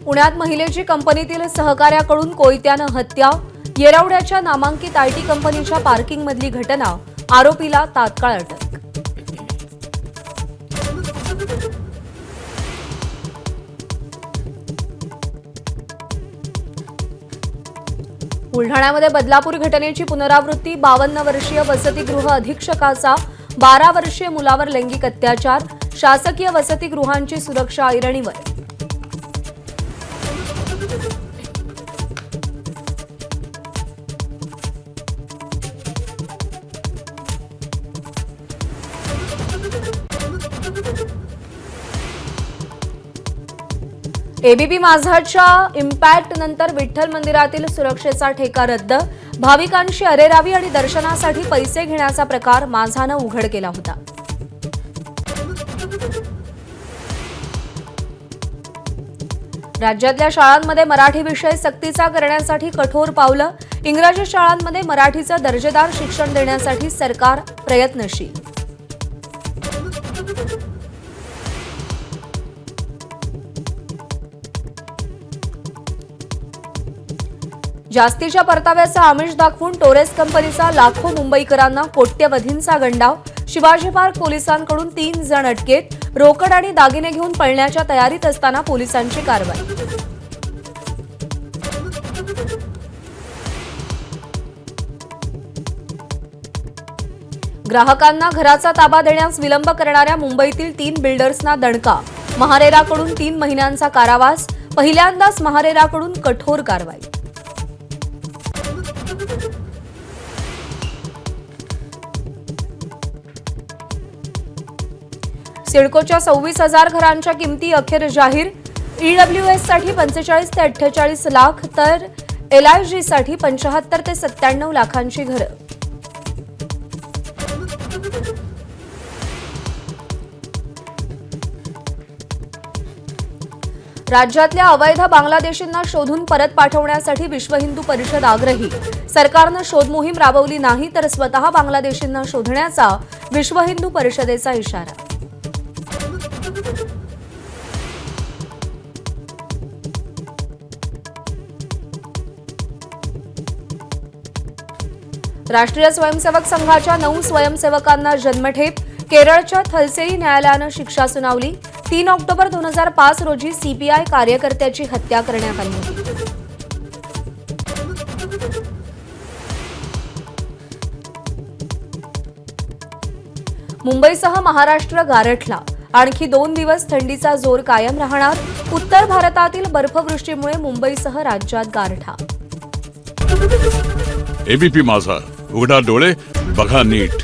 पुण्यात महिलेची कंपनीतील सहकार्याकडून कोयत्यानं हत्या. येरवड्याच्या नामांकित आयटी कंपनीच्या पार्किंगमधली घटना. आरोपीला तात्काळ अटक. बुलढाण्यामध्ये बदलापूर घटनेची पुनरावृत्ती. 52 वर्षीय वसतिगृह अधीक्षकाचा 12 वर्षीय मुलावर लैंगिक अत्याचार. शासकीय वसतिगृहांची सुरक्षा ऐरणीवर. एबीपी माझाच्या इम्पॅक्ट नंतर विठ्ठल मंदिरातील सुरक्षेचा ठेका रद्द. भाविकांशी अरेरावी आणि दर्शनासाठी पैसे घेण्याचा प्रकार माझानं उघड केला होता. राज्यातल्या शाळांमध्ये मराठी विषय सक्तीचा करण्यासाठी कठोर पावलं. इंग्रजी शाळांमध्ये मराठीचं दर्जेदार शिक्षण देण्यासाठी सरकार प्रयत्नशील. जास्तीच्या परताव्याचा आमिष दाखवून टोरेस कंपनीचा लाखो मुंबईकरांना कोट्यवधींचा गंडाव. शिवाजी पार्क पोलिसांकडून 3 जण अटकेत. रोकड आणि दागिने घेऊन पळण्याच्या तयारीत असताना पोलिसांची कारवाई. ग्राहकांना घराचा ताबा देण्यास विलंब करणाऱ्या मुंबईतील 3 बिल्डर्सना दणका. महारेराकडून 3 महिन्यांचा कारावास. पहिल्यांदाच महारेराकडून कठोर कारवाई. सिडकोच्या 26,000 घरांच्या किमती अखेर जाहीर. ईडब्ल्यूएससाठी 45 ते 48 लाख तर एलआयजीसाठी 75 ते 97 लाखांची घरं. राज्यातल्या अवैध बांगलादेशींना शोधून परत पाठवण्यासाठी विश्व हिंदू परिषद आग्रही. सरकारनं शोध मोहीम राबवली नाही तर स्वतः बांगलादेशींना शोधण्याचा विश्व हिंदू परिषदेचा इशारा. राष्ट्रीय स्वयंसेवक संघाच्या 9 स्वयंसेवकांना जन्मठेप. केरळच्या थलसेई न्यायालयानं शिक्षा सुनावली. 3 ऑक्टोबर 2005 रोजी सीपीआय कार्यकर्त्याची हत्या करण्यात आली होती. मुंबईसह महाराष्ट्र गारठला. आणखी 2 दिवस थंडीचा जोर कायम राहणार. उत्तर भारतातील बर्फवृष्टीमुळे मुंबईसह राज्यात गारठा. एबीपी माझा, उघडा डोळे बघा नीट.